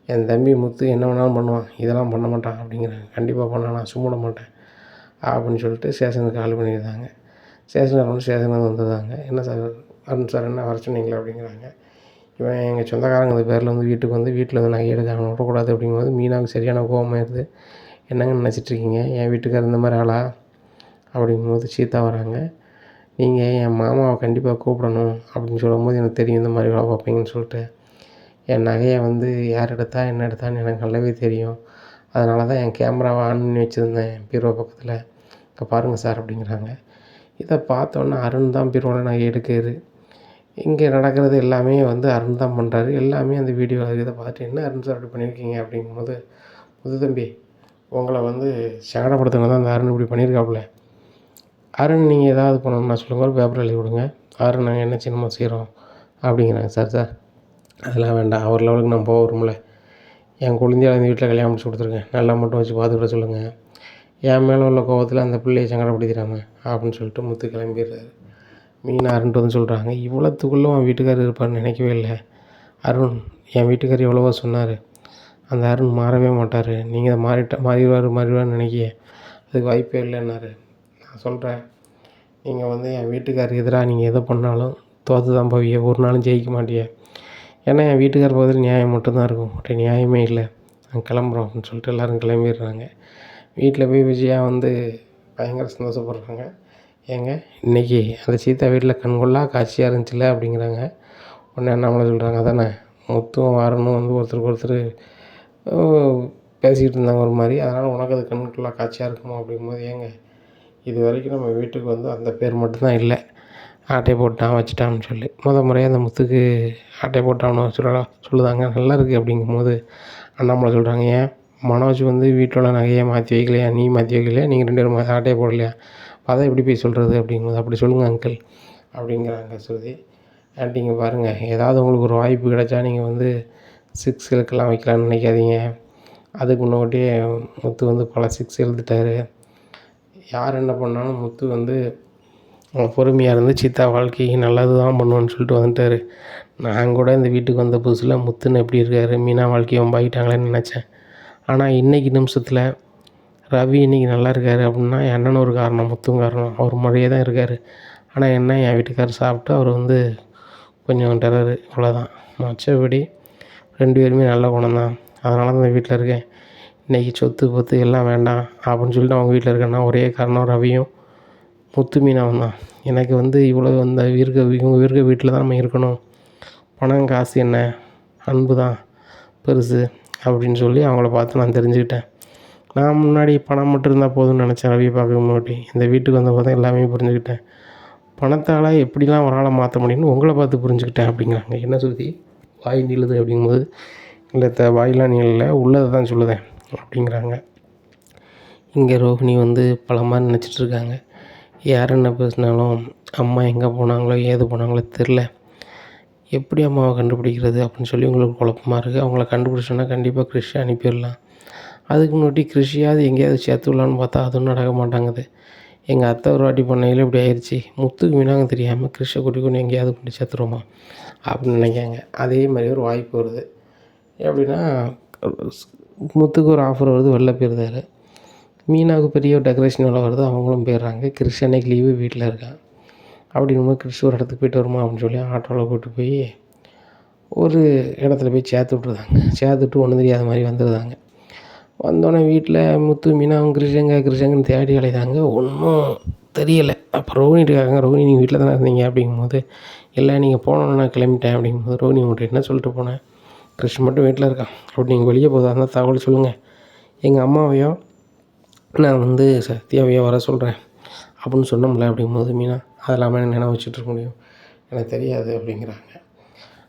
என் தம்பி முத்து என்ன வேணாலும் பண்ணுவான், இதெல்லாம் பண்ண மாட்டான் அப்படிங்கிறாங்க. கண்டிப்பாக பண்ண, நான் சும்மிட மாட்டேன் அப்படின்னு சொல்லிட்டு ஸ்டேஷனுக்கு கால் பண்ணியிருந்தாங்க. ஸ்டேஷனுக்கு வந்துதாங்க. என்ன சார் அருண் சார் என்ன வர சொன்னீங்களா அப்படிங்கிறாங்க. இவன் எங்கள் சொந்தக்காரங்க பேரில் வந்து வீட்டுக்கு வந்து வீட்டில் வந்து நகை எடுக்க அவனை விடக்கூடாது அப்படிங்கும்போது மீனாவுக்கு சரியான கோபமாயிருது. என்னங்க நினச்சிட்ருக்கீங்க, என் வீட்டுக்காரர் இந்த மாதிரி ஆளா அப்படிங்கும்போது சீதா வராங்க. நீங்கள் என் மாமாவை கண்டிப்பாக கூப்பிடணும் அப்படின்னு சொல்லும்போது எனக்கு தெரியும் இந்த மாதிரி வேலை பார்ப்பீங்கன்னு சொல்லிட்டு, என் நகையை வந்து யார் எடுத்தா என்ன எடுத்தான்னு எனக்கு நல்லாவே தெரியும், அதனால தான் என் கேமராவை ஆன் பண்ணி வச்சுருந்தேன் பீரோ பக்கத்தில், இங்கே பாருங்கள் சார் அப்படிங்கிறாங்க. இதை பார்த்தோன்னே அருண் தான் பீரோவில் நகை எடுக்காரு. இங்கே நடக்கிறது எல்லாமே வந்து அருண் தான் பண்ணுறாரு. எல்லாமே அந்த வீடியோவில் இதை பார்த்துட்டு, என்ன அருண் சார் அப்படி பண்ணியிருக்கீங்க அப்படிங்கும்போது, முத்து தம்பி உங்களை வந்து சங்கடப்படுத்தினா தான் அந்த அருண் இப்படி பண்ணியிருக்காப்புல, அருண் நீங்கள் ஏதாவது பண்ணணும்னா சொல்லுங்க, ஒரு பேப்பர் எழுதி கொடுங்க, அருண் நாங்கள் என்ன சின்னமாக செய்கிறோம் அப்படிங்கிறாங்க. சார் அதெல்லாம் வேண்டாம், அவர் லெவலுக்கு நான் போக விரும்பல, என் குழந்தைய அந்த வீட்டில் கல்யாணம் முடிச்சு கொடுத்துருக்கேன், நல்லா மட்டும் வச்சு பார்த்துக்கிட சொல்லுங்கள், என் மேலே உள்ள கோபத்தில் அந்த பிள்ளையை சங்கடப்படுத்திடாம அப்படின்னு சொல்லிட்டு முத்து கிளம்பிடுறாரு. மீனா அருண்ட்டு வந்து சொல்கிறாங்க, இவ்வளோத்துக்குள்ளே உன் வீட்டுக்காரர் இருப்பார்னு நினைக்கவே இல்லை அருண், என் வீட்டுக்காரர் எவ்வளவோ சொன்னார், அந்த அருண் மாறவே மாட்டார், நீங்கள் மாறிடுவார்னு நினைக்க அதுக்கு வாய்ப்பே இல்லைன்னாரு. நான் சொல்கிறேன், நீங்கள் வந்து என் வீட்டுக்காரருக்கு எதிராக நீங்கள் எதை பண்ணாலும் தோற்று தான் போவீங்க, ஒரு நாளும் ஜெயிக்க மாட்டீங்க, ஏன்னா என் வீட்டுக்கார் பக்கத்தில் நியாயம் மட்டும்தான் இருக்கும், அப்படி நியாயமே இல்லை, நாங்கள் கிளம்புறோம் அப்படின்னு சொல்லிட்டு எல்லோரும் கிளம்பிடுறாங்க. வீட்டில் போய் விஜயா வந்து பயங்கர சந்தோஷப்படுறாங்க. ஏங்க இன்றைக்கி அந்த சீதா வீட்டில் கண்கொள்ளா காட்சியாக இருந்துச்சுல்ல அப்படிங்கிறாங்க. உடனே அண்ணாமலை சொல்கிறாங்க, அதானே முத்தும் அருணும் வந்து ஒருத்தருக்கு ஒருத்தர் பேசிக்கிட்டு இருந்தாங்க ஒரு மாதிரி, அதனால் உனக்கு அது கண்கொள்ளா காட்சியாக இருக்குமோ அப்படிங்கும்போது, ஏங்க இது வரைக்கும் நம்ம வீட்டுக்கு வந்து அந்த பேர் மட்டும்தான் இல்லை, ஆட்டை போட்டான் வச்சுட்டான்னு சொல்லி முறையாக அந்த முத்துக்கு ஆட்டை போட்டான்னு சொல்லுதாங்க, நல்லா இருக்குது அப்படிங்கும்போது அண்ணாமலை சொல்கிறாங்க, ஏன் மனோஜ் வந்து வீட்டோட நகையை மாற்றி வைக்கலையா, நீ மாற்றி வைக்கலையா, நீங்கள் 2 பேரும் ஆட்டையை போடலையா, அதான் எப்படி போய் சொல்கிறது அப்படிங்கும்போது, அப்படி சொல்லுங்கள் அங்கிள் அப்படிங்கிறாங்க ஸ்ருதி. ஆண்டி இங்கே பாருங்கள், ஏதாவது உங்களுக்கு ஒரு வாய்ப்பு கிடைச்சா நீங்கள் வந்து 6 இலக்கெல்லாம் வைக்கலான்னு நினைக்காதீங்க, அதுக்கு முன்னாடியே முத்து வந்து பல 6 எழுதிட்டார், யார் என்ன பண்ணாலும் முத்து வந்து பொறுமையாக இருந்து சீதா வாழ்க்கைக்கு நல்லது தான் பண்ணுவேன்னு சொல்லிட்டு வந்துட்டார். நான் கூட இந்த வீட்டுக்கு வந்த புதுசில் முத்துன்னு எப்படி இருக்கார், மீனா வாழ்க்கையை வம்பாகிட்டாங்களேன்னு நினச்சேன், ஆனால் இன்றைக்கி நிமிஷத்தில் ரவி இன்றைக்கி நல்லா இருக்கார் அப்படின்னா என் அண்ணன் ஒரு காரணம், முத்தும் காரணம், அவர் முறையே தான் இருக்கார், ஆனால் என்ன என் வீட்டுக்காரர் சாப்பிட்டு அவர் வந்து கொஞ்சம் டெரரு, அவ்வளோதான், மற்றபடி 2 பேருமே நல்ல குணம் தான். அதனால தான் இந்த வீட்டில் இருக்கேன். இன்றைக்கி சொத்து பத்து எல்லாம் வேண்டாம் அப்படின்னு சொல்லிட்டு அவங்க வீட்டில் இருக்கேன்னா ஒரே காரணம் ரவியும் முத்து மீனாவும் தான். எனக்கு வந்து இவ்வளோ இவங்க இருக்க வீட்டில் தான் நம்ம இருக்கணும், பணம் காசு என்ன, அன்பு தான் பெருசு அப்படின்னு சொல்லி அவங்கள பார்த்து நான் தெரிஞ்சுக்கிட்டேன். நான் முன்னாடி பணம் மட்டும் இருந்தால் போதும்னு நினச்சேன். ரவியை பார்க்க முன்னாடி இந்த வீட்டுக்கு வந்த போது எல்லாமே புரிஞ்சுக்கிட்டேன். பணத்தால் எப்படிலாம் ஒரு ஆளை மாற்ற முடியும்னு உங்களை பார்த்து புரிஞ்சுக்கிட்டேன் அப்படிங்கிறாங்க. என்ன சுருதி வாய் நீளுது அப்படிங்கும்போது, இல்லை வாயெலாம் நீளல, உள்ளதை தான் சொல்லுதேன் அப்படிங்கிறாங்க. இங்கே ரோஹிணி வந்து பல மாதிரி நினச்சிட்ருக்காங்க. யார் என்ன பேசினாலும் அம்மா எங்கே போனாங்களோ ஏது போனாங்களோ தெரில, எப்படி அம்மாவை கண்டுபிடிக்கிறது அப்படின்னு சொல்லி உங்களுக்கு குழப்பமாக இருக்குது. அவங்கள கண்டுபிடிச்சோன்னா கண்டிப்பாக கிறிஷை அனுப்பிடலாம். அதுக்கு முன்னாடி கிறிஷியாவது எங்கேயாவது சேர்த்து விடலான்னு பார்த்தா அதுவும் நடக்க மாட்டாங்குது. எங்கள் அத்தை ஒரு வாட்டி பண்ணையில் இப்படி ஆயிடுச்சு, முத்துக்கு மீனாங்க தெரியாமல் கிறிஷை கூட்டி கொண்டு எங்கேயாவது கொண்டு சேர்த்துருவோமா அப்படின்னு நினைக்காங்க. அதே மாதிரி ஒரு வாய்ப்பு வருது. எப்படின்னா முத்துக்கு ஒரு ஆஃபர் வருது, வெளில போயிருந்தார். மீனாவுக்கு பெரிய ஒரு டெக்கரேஷன் வேலை வருது, அவங்களும் போயிடுறாங்க. கிறிஷ் அன்னைக்கு லீவு வீட்டில் இருக்கான். அப்படிங்கும்போது கிறிஷ் ஒரு இடத்துக்கு போய்ட்டு வருமா அப்படின்னு சொல்லி ஆட்டோவில் கூப்பிட்டு போய் ஒரு இடத்துல போய் சேர்த்து விட்ருதாங்க. சேர்த்துட்டு ஒன்றும் தெரியாத மாதிரி வந்துடுதாங்க. வந்தோடனே வீட்டில் முத்து மீனாவும் கிருஷங்கன்னு தேடி அலைதாங்க. ஒன்றும் தெரியலை. அப்போ ரோஹினிட்டு கேட்காங்க, ரோஹினி நீங்கள் வீட்டில் தானே இருந்தீங்க அப்படிங்கும்போது, இல்லை நீங்கள் போனோன்னு நான் கிளம்பிட்டேன் அப்படிங்கும்போது, ரோஹினி உங்கள்கிட்ட என்ன சொல்லிட்டு போனேன், கிருஷ் மட்டும் வீட்டில் இருக்கான், அப்படி நீங்கள் வெளியே போதா இருந்தால் தகவல் சொல்லுங்கள், எங்கள் அம்மாவையோ நான் வந்து சத்யாவையோ வர சொல்கிறேன் அப்படின்னு சொன்னோம்ல அப்படிங்கும்போது, மீனா அதெல்லாமே எனக்கு நினைவு வச்சுட்ருக்க முடியும், எனக்கு தெரியாது அப்படிங்கிறாங்க.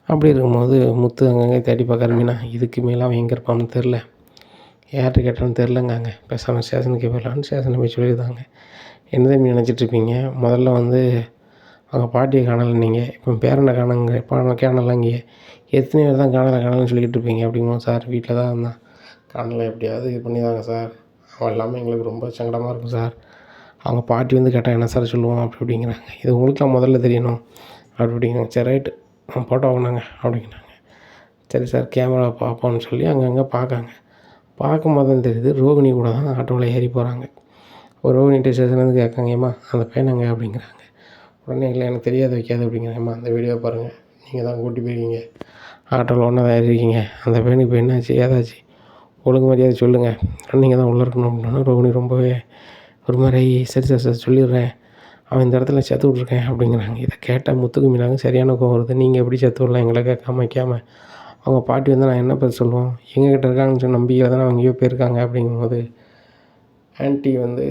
அப்படி இருக்கும்போது முத்து அங்கங்கே தேடி பார்க்குற. மீனா இதுக்கு மேலே அவன் எங்கே இருப்பான்னு தெரில, யார்கிட்ட கேட்டான்னு தெரிலங்காங்க. பேசாமல் ஸ்டேஷனுக்கு போயிடலான்னு ஸ்டேஷனில் போய் சொல்லியிருந்தாங்க. என்னதான் மீன் நினச்சிட்ருப்பீங்க, முதல்ல வந்து அவங்க பாட்டியை காணலை நீங்கள், இப்போ பேரனை காணுங்க காணலாங்க, எத்தனை பேர் தான் காணலைன்னு சொல்லிக்கிட்டு இருப்பீங்க அப்படிங்கும்போது, சார் வீட்டில் தான் இருந்தான், காணலை எப்படியாவது இது பண்ணி தாங்க சார், அவன் இல்லாமல் எங்களுக்கு ரொம்ப சங்கடமாக இருக்கும் சார், அவங்க பாட்டி வந்து கேட்டால் என்ன சார் சொல்லுவோம் அப்படிங்கிறாங்க. இது உங்களுக்குலாம் முதல்ல தெரியணும் அப்படிங்கிறாங்க. சரி ரைட்டு ஃபோட்டோ வாங்கினாங்க அப்படிங்கிறாங்க. சரி சார் கேமரா பார்ப்போம்னு சொல்லி அங்கங்கே பார்க்காங்க. பார்க்கும்போது தான் தெரியுது ரோகிணி கூட தான் ஆட்டோவில் ஏறி போகிறாங்க. ஒரு ரோகிணிகிட்ட ஸ்டேஷன்லேருந்து கேட்காங்க, ஏம்மா அந்த பையனாங்க அப்படிங்கிறாங்க. உடனே இல்லை எனக்கு தெரியாது வைக்காது அப்படிங்கிறாங்க. ஏம்மா அந்த வீடியோ பாருங்கள், நீங்கள் தான் கூட்டி போயிருக்கீங்க, ஆட்டோவில் ஒன்றா தான் ஏறிருக்கீங்க, அந்த பையனுக்கு இப்போ என்னாச்சு ஏதாச்சு ஒழுங்கு மரியாதை சொல்லுங்கள், நீங்கள் தான் உள்ளே இருக்கணும் அப்படின்னா ரோகிணி ரொம்பவே ஒரு மாதிரி சரி சார் சார் சொல்லிடுறேன், அவன் இந்த இடத்துல சேர்த்து விட்ருக்கேன் அப்படிங்கிறாங்க. இதை கேட்டால் முத்துக்கு மீனாங்க சரியான கோவம் வருது. நீங்கள் எப்படி சேர்த்து விடலாம் எங்களை கேட்காம வைக்காமல், அவங்க பாட்டி வந்து நான் என்ன பதில் சொல்லுவோம், எங்ககிட்ட இருக்காங்கன்னு சொல்லி நம்பிக்கையில் தானே அவங்க எங்கேயோ போயிருக்காங்க அப்படிங்கும்போது, ஆன்ட்டி வந்து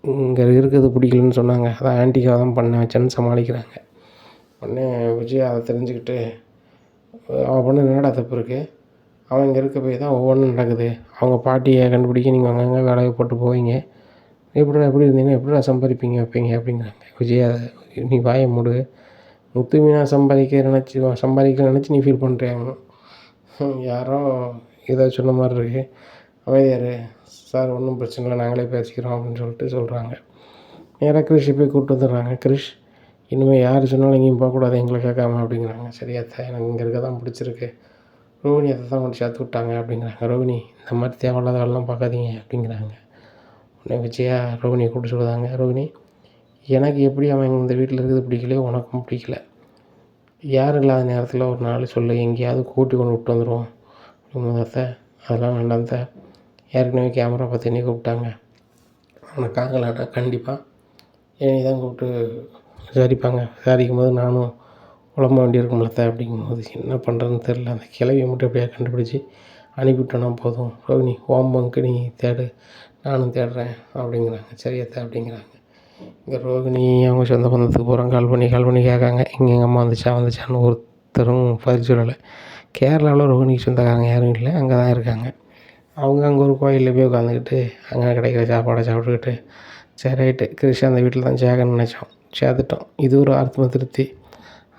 இங்கே இருக்கிறது பிடிக்கலன்னு சொன்னாங்க, அதான் ஆன்ட்டிக்காக தான் பண்ண வச்சேன்னு சமாளிக்கிறாங்க. உடனே விஜய் அதை தெரிஞ்சுக்கிட்டு, அவன் பண்ண என்னடா தப்பு இருக்குது, அவன் இங்கே இருக்க போய் தான் ஒவ்வொன்றும் நடக்குது, அவங்க பாட்டியை கண்டுபிடிக்க நீங்கள் அங்கங்கே வேலையை போட்டு போவீங்க, எப்படி இருந்தீங்கன்னா எப்படிடா சம்பாதிப்பீங்க வைப்பீங்க அப்படிங்கிறாங்க. விஜய் அதை நீ வாயை மூடு, முத்து மீனா சம்பாதிக்க நினச்சி நீ ஃபீல் பண்ணுறியாங்க, யாரோ ஏதோ சொன்ன மாதிரி இருக்குது, அமைதியார் சார் ஒன்றும் பிரச்சனை இல்லை நாங்களே பேசிக்கிறோம் அப்படின்னு சொல்லிட்டு சொல்கிறாங்க. நேராக கிறிஷை போய் கூப்பிட்டு வந்துடுறாங்க. கிறிஷ் இனிமேல் யார் சொன்னாலும் எங்கேயும் போகக்கூடாது எங்களை கேட்காம அப்படிங்கிறாங்க. சரியாத்தா எனக்கு இங்கே இருக்க தான் பிடிச்சிருக்கு, ரோகிணி அதை தான் கொண்டு சேர்த்து விட்டாங்க அப்படிங்கிறாங்க. ரோகிணி இந்த மாதிரி தேவையில்லாத வேலைலாம் பார்க்காதீங்க அப்படிங்கிறாங்க. உடனே விஜயா ரோகிணியை கூப்பிட்டு சொல்லுதாங்க, ரோகிணி எனக்கு எப்படி அவன் இந்த வீட்டில் இருக்கிறது பிடிக்கலையோ உனக்கும் பிடிக்கல, யாரும் இல்லாத நேரத்தில் ஒரு நாள் சொல்லு எங்கேயாவது கூட்டி கொண்டு விட்டு வந்துடுவோம் அப்படிங்கிறத, அதெல்லாம் வேண்டாம் தான், ஏற்கனவே கேமரா பார்த்து என்னை கூப்பிட்டாங்க, அவனை காங்கலாட்டா கண்டிப்பாக என்னை தான் கூப்பிட்டு விசாரிப்பாங்க, விசாரிக்கும் போது நானும் உடம்ப வேண்டியிருக்கும்ல அப்படிங்கும்போது என்ன பண்ணுறதுன்னு தெரில, அந்த கிளவியை மட்டும் எப்படியா கண்டுபிடிச்சி அனுப்பிவிட்டோன்னா போதும், ரோகிணி ஓம் பங்கு நீ தேடு நானும் தேடுறேன் அப்படிங்கிறாங்க. சரியாத்தா அப்படிங்கிறாங்க. இங்கே ரோகிணி அவங்க சொந்த பந்தத்துக்கு போகிறாங்க. கால் பண்ணி கேட்காங்க, இங்கே எங்கள் அம்மா வந்துச்சான்னு ஒருத்தரும் பதில் சொல்லலை. கேரளாவில் ரோகிணிக்கு சொந்தக்காரங்க யாரும் இல்லை, அங்கே தான் இருக்காங்க. அவங்க அங்கே ஒரு கோயிலில் போய் உட்காந்துக்கிட்டு அங்கே கிடைக்கிற சாப்பாடை சாப்பிட்டுக்கிட்டு, சரி ரைட்டு கிறிஷ் அந்த வீட்டில் தான் சேர்க்கணும்னு நினச்சோம், சேர்த்துட்டோம், இது ஒரு ஆத்ம திருப்தி,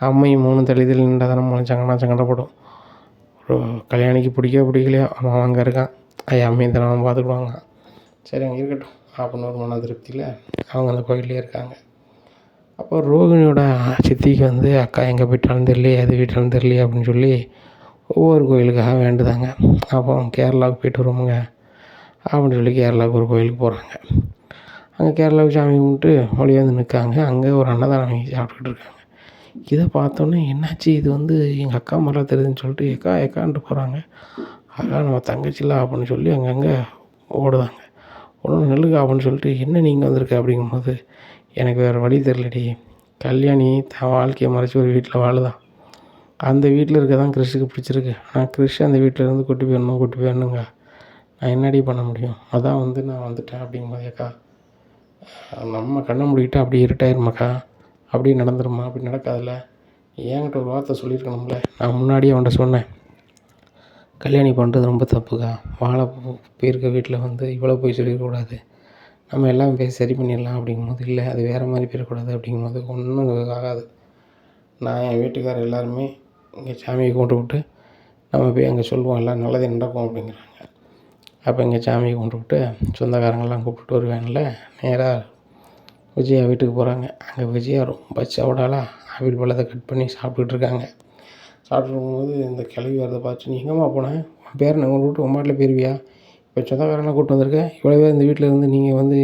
அம்மையும் 3 தள்ளிதில் நின்றா தானே சங்கடப்படும், கல்யாணிக்கு பிடிக்கலையோ அவன் அங்கே இருக்கான், அம்மையும் தானே அவன் பார்த்துக்குவாங்க, சரி அங்கே இருக்கட்டும் அப்படின்னு ஒரு மன திருப்தியில் அவங்க அந்த கோயிலே இருக்காங்க. அப்போ ரோகிணியோட சித்திக்கு வந்து அக்கா எங்கே போயிட்டாலும் தெரியலையே, எது வீட்டாலும் தெரியலையே அப்படின்னு சொல்லி ஒவ்வொரு கோயிலுக்காக வேண்டுதாங்க. அப்போ கேரளாவுக்கு போய்ட்டு வருவோமுங்க அப்படின்னு சொல்லி கேரளாவுக்கு ஒரு கோயிலுக்கு போகிறாங்க. அங்கே கேரளாவுக்கு சாமி கும்பிட்டு வழியாக வந்து நிற்காங்க. அங்கே ஒரு அன்னதானம் சாப்பிட்டுக்கிட்டு இருக்காங்க. இதை பார்த்தோன்னே என்னாச்சு இது வந்து எங்கள் அக்கா மாதிரிலாம் தெரியுதுன்னு சொல்லிட்டு எக்கா எக்கான்ட்டு போகிறாங்க. அக்கா நம்ம தங்கச்சிலாம் அப்படின்னு சொல்லி அங்கங்கே ஓடுதாங்க. ஒன்று நெல்லுக்கா அப்படின்னு சொல்லிட்டு என்ன நீங்கள் வந்திருக்க அப்படிங்கும்போது எனக்கு வேறு வழி தெரிலடி. கல்யாணி தன் வாழ்க்கையை மறைச்சி ஒரு வீட்டில் வாழுதான். அந்த வீட்டில் இருக்க தான் கிறிஷுக்கு பிடிச்சிருக்கு. ஆனால் கிறிஷ் அந்த வீட்டிலேருந்து கூட்டி போயிடணுங்க. நான் என்னடி பண்ண முடியும்? அதான் வந்து நான் வந்துட்டேன் அப்படிங்கும்போது அக்கா நம்ம கண்ணை மூடிக்கிட்டு அப்படி இருட்டாயிருமாக்கா, அப்படி நடந்துருமா? அப்படி நடக்காதில்ல. என்கிட்ட ஒரு வார்த்தை சொல்லியிருக்கணும்ல. நான் முன்னாடியே அவன்கிட்ட சொன்னேன், கல்யாணி பண்ணுறது ரொம்ப தப்புக்கா. வாழ போயிருக்க வீட்டில் வந்து இவ்வளோ போய் சொல்லிடக்கூடாது. நம்ம எல்லாம் பேசி சரி பண்ணிடலாம் அப்படிங்கும்போது, இல்லை அது வேறு மாதிரி போயிடக்கூடாது அப்படிங்கும்போது ஒன்றும் ஆகாது. நான் என் வீட்டுக்காரர் எல்லாருமே இங்கே சாமியை கும்பிட்டு நம்ம போய் அங்கே சொல்லுவோம் எல்லாம் நல்லதே நடக்கும் அப்படிங்கிறாங்க. அப்போ இங்கே சாமியை கும்பிட்டு சொந்தக்காரங்கள்லாம் கூப்பிட்டு வருவாங்கல்ல, நேராக விஜயா வீட்டுக்கு போகிறாங்க. அங்கே விஜயா ரொம்ப சவடாலாக ஆப்பிள் பழத்தை கட் பண்ணி சாப்பிட்டுட்டு இருக்காங்க. சாப்பிட்டு போகும்போது இந்த கிளவி வரதை பார்த்து, நீ எங்கேம்மா போனேன்? உன் பேர் நான் விட்டு உன் மாட்டில் போயிருவியா? இப்போ சொந்தக்காரங்களாம் கூப்பிட்டு வந்திருக்கேன். இவ்வளோ பேர் இந்த வீட்டில் இருந்து நீங்கள் வந்து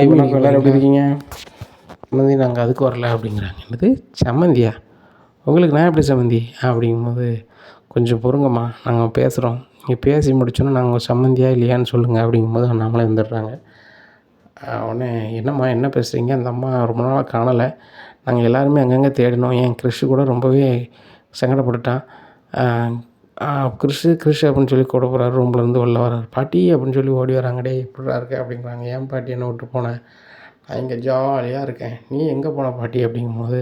எல்லோரும் எப்படி இருக்கீங்க? சம்மந்தி நாங்கள் அதுக்கு வரல அப்படிங்கிறாங்க. என்னது சம்மந்தியா? உங்களுக்கு நான் எப்படி சம்மந்தி அப்படிங்கும்போது, கொஞ்சம் பொறுங்கம்மா நாங்கள் பேசுகிறோம், நீங்கள் பேசி முடிச்சோன்னா நாங்கள் சம்மந்தியா இல்லையான்னு சொல்லுங்கள் அப்படிங்கும்போது நம்மளே வந்துடுறாங்க. உடனே என்னம்மா என்ன பேசுகிறீங்க? அந்த அம்மா ரொம்ப நாளாக காணலை. நாங்கள் எல்லாருமே அங்கங்கே தேடினோம். என் கிறிஷு கூட ரொம்பவே சங்கடப்பட்டுட்டான். கிறிஷு அப்படின்னு சொல்லி கூட போகிறாரு, ரூம்லேருந்து வெளில வர்றாரு. பாட்டி அப்படின்னு சொல்லி ஓடி வராங்க. டேய் எப்படிடா இருக்க அப்படிங்கிறாங்க. ஏன் பாட்டி என்னை விட்டு போனேன்? நான் இங்கே ஜாலியாக இருக்கேன். நீ எங்கே போன பாட்டி அப்படிங்கும்போது,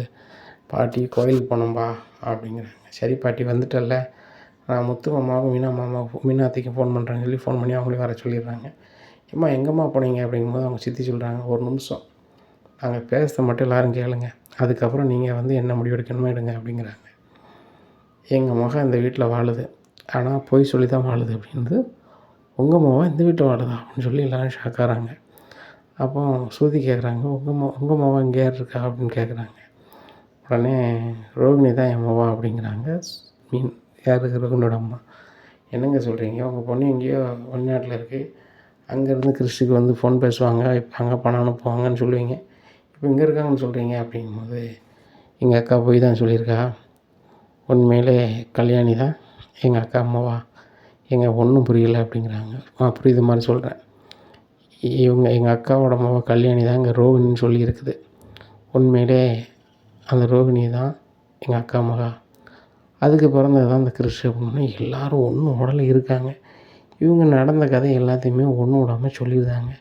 பாட்டி கோயிலுக்கு போனோம்பா அப்படிங்கிறாங்க. சரி பாட்டி வந்துட்டல்ல, நான் முத்து மாமாவுக்கும் மீனாத்தைக்கும் ஃபோன் பண்ணுறேன்னு சொல்லி ஃபோன் பண்ணி அவங்களே வர சொல்லிடுறாங்க. ஏம்மா எங்கேம்மா போனீங்க அப்படிங்கும்போது அவங்க சித்தி சொல்கிறாங்க, ஒரு நிமிஷம் நாங்கள் பேசுகிறத மட்டும் எல்லோரும் கேளுங்க, அதுக்கப்புறம் நீங்கள் வந்து என்ன முடிவு எடுக்கணுமோ எடுங்க அப்படிங்கிறாங்க. எங்கள் மகன் இந்த வீட்டில் வாழுது, ஆனால் பொய் சொல்லி தான் வாழுது அப்படின்றது. உங்கள் மகன் இந்த வீட்டில் வாழுதா அப்படின்னு சொல்லி எல்லோரும் ஷாக்காகிறாங்க. அப்போ ஸ்ருதி கேட்குறாங்க, உங்கள் மகன் இங்கே யார் இருக்கா அப்படின்னு கேட்குறாங்க. உடனே ரோகிணி தான் என் மவா அப்படிங்கிறாங்க. யாருக்கு? ரோகிணியோட அம்மா. என்னங்க சொல்கிறீங்க? உங்கள் பொண்ணு எங்கேயோ வெளிநாட்டில் இருக்குது, அங்கேருந்து கிறிஸ்துக்கு வந்து ஃபோன் பேசுவாங்க, இப்போ அங்கே பணம் அனுப்புவாங்கன்னு சொல்லுவீங்க, இப்போ இங்கே இருக்காங்கன்னு சொல்கிறீங்க அப்படிங்கும்போது, எங்கள் அக்கா போய் தான் சொல்லியிருக்கா. உண்மையிலே கல்யாணி தான் எங்கள் அக்கா அம்மாவா? எங்கள் ஒன்றும் புரியலை அப்படிங்கிறாங்க. புரியுது மாதிரி சொல்கிறேன். எங்கள் அக்காவோட அம்மாவா கல்யாணி தான் இங்கே ரோகிணின்னு சொல்லியிருக்குது. உண்மையிலே அந்த ரோகிணி தான் எங்கள் அக்கா மகா. அதுக்கு பிறந்தது தான் இந்த கிறிஷ் அப்படின்னா எல்லோரும் ஒன்றும் உடலை இருக்காங்க. இவங்க நடந்த கதை எல்லாத்தையுமே ஒன்றும் விடாமல் சொல்லியிருந்தாங்க.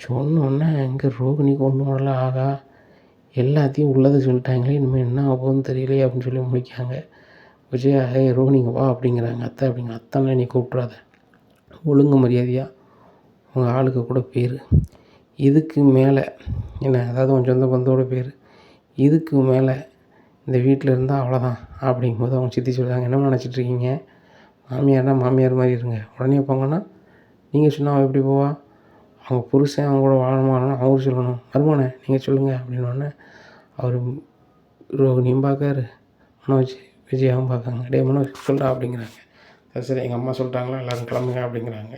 சொன்னோன்னே இங்கே ரோகிணிக்கு ஒன்றும் உடலை ஆகா, எல்லாத்தையும் உள்ளதை சொல்லிட்டாங்களே, இனிமேல் என்ன ஆகும்னு தெரியலையே அப்படின்னு சொல்லி முடிக்காங்க. விஜயா ரோகிணிங்க வா அப்படிங்கிறாங்க. அத்தை அப்படிங்கிற அத்தனை நீ கூப்பிட்றாத, ஒழுங்கு மரியாதையாக உங்கள் ஆளுக்கு கூட பேர், இதுக்கு மேலே என்ன, அதாவது உன் சொந்த பந்தோட பேர், இதுக்கு மேலே இந்த வீட்டில் இருந்தால் அவ்வளோதான் அப்படிங்கும்போது அவங்க சித்தி சொல்கிறாங்க, என்ன நினச்சிட்ருக்கீங்க? மாமியார்னா மாமியார் மாதிரி இருங்க, உடனே போங்கன்னா நீங்கள் சொன்னால் அவள் எப்படி போவா? அவங்க புருஷன் அவங்க கூட வாழணுமா அவங்க சொல்லணும், மருமகனே நீங்கள் சொல்லுங்கள் அப்படின்னோடனே அவர் ரோகிணியும் பார்க்காரு, மனோஜ் விஜயாவும் பார்க்காங்க. டே மனோஜ் சொல்கிறா அப்படிங்கிறாங்க. சரி எங்கள் அம்மா சொல்லிட்டாங்களா எல்லோரும் கிளம்புங்க அப்படிங்கிறாங்க.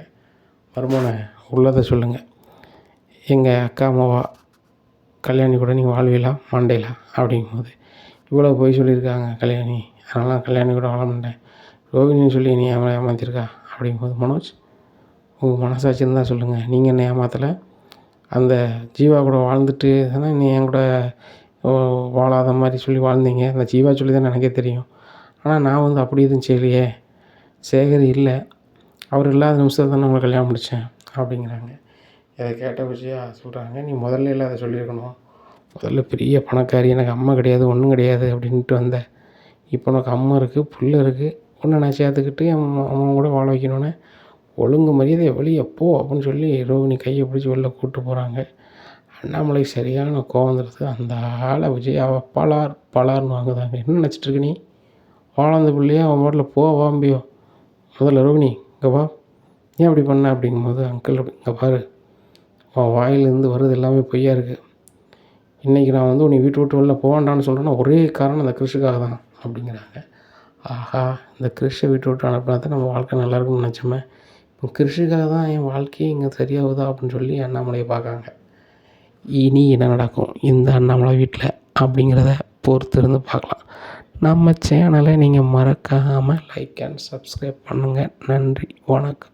மருமகனே உள்ளதை சொல்லுங்கள், எங்கள் அக்கா அம்மாவா கல்யாணி கூட நீங்கள் வாழ்வீங்களா மாண்டேலா அப்படிங்கும்போது, இவ்வளோ போய் சொல்லியிருக்காங்க கல்யாணி, அதனால் கல்யாணி கூட வாழ மாட்டேன், ரோகிணின்னு சொல்லி நீ ஏமாற்றிருக்கா அப்படிங்கும்போது, மனோஜ் உங்கள் மனசாட்சி இருந்தால் சொல்லுங்கள், நீங்கள் என்ன ஏமாற்றலை, அந்த ஜீவா கூட வாழ்ந்துட்டு தானே நீ என் கூட வாழாத மாதிரி சொல்லி வாழ்ந்தீங்க, அந்த ஜீவா சொல்லி தான் எனக்கே தெரியும், ஆனால் நான் வந்து அப்படி எதுவும் செய்யலையே, சேகர் இல்லை, அவர் இல்லாத நிமிஷத்தில் தான் நம்மளை கல்யாணம் முடித்தேன் அப்படிங்கிறாங்க. இதை கேட்ட விஜயா சொல்கிறாங்க, நீ முதல்ல இல்லாத சொல்லியிருக்கணும், முதல்ல பெரிய பணக்காரி, எனக்கு அம்மா கிடையாது ஒன்றும் கிடையாது அப்படின்ட்டு வந்தேன், இப்போ உனக்கு அம்மா இருக்குது புள்ள இருக்குது, ஒன்று நான் சேர்த்துக்கிட்டு என் அம்மா கூட வாழ வைக்கணுன்னு ஒழுங்கு மரியாதை வெளியே போ அப்படின்னு சொல்லி ரோகிணி கையை பிடிச்சி வெளில கூப்பிட்டு போகிறாங்க. அண்ணாமலை சரியான கோவம் வந்துடுது. அந்த ஆளை விஜயாவை பலார்னு வாங்குதாங்க. என்ன நினச்சிட்ருக்க நீ? வாழ்ந்த பிள்ளையே அவன் பாட்டில் வாம்பியோ, முதல்ல ரோகிணி இங்கே வா, ஏன் அப்படி பண்ண அப்படிங்கும்போது, அங்கிள் இங்கே பாரு, அவன் வாயிலேருந்து வர்றது எல்லாமே பொய்யா இருக்குது, இன்றைக்கி நான் வந்து உன்னை வீட்டு விட்டு வெளில போவேண்டான்னு சொல்கிறேன்னா ஒரே காரணம் அந்த கிறிஷுக்காக தான் அப்படிங்கிறாங்க. ஆஹா, இந்த கிறிஷை வீட்டு விட்டு அனுப்பினா தான் நம்ம வாழ்க்கை நல்லாயிருக்குன்னு நினச்சோமே, இப்போ கிறிஷுக்காக தான் என் வாழ்க்கையே இங்கே சரியாகுதா அப்படின்னு சொல்லி அண்ணாமலையை பார்க்காங்க. இனி என்ன நடக்கும் இந்த அண்ணாமலை வீட்டில் அப்படிங்கிறத பொறுத்திருந்து பார்க்கலாம். நம்ம சேனலை நீங்கள் மறக்காமல் லைக் அண்ட் சப்ஸ்கிரைப் பண்ணுங்கள். நன்றி, வணக்கம்.